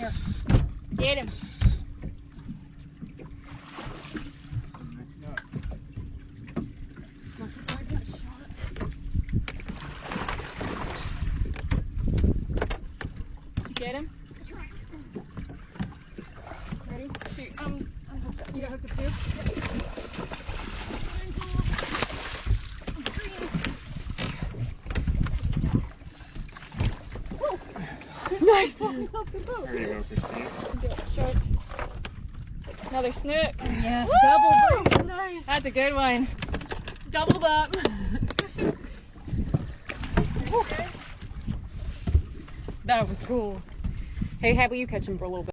There. Get him. Did you get him? Ready? Shoot. You got hooked up too? Nice. There you go, Christine. Short. Another snook. Yes, Woo! double. Nice. That's a good one. Doubled up. That was cool. Hey, how about you catch him for a little bit?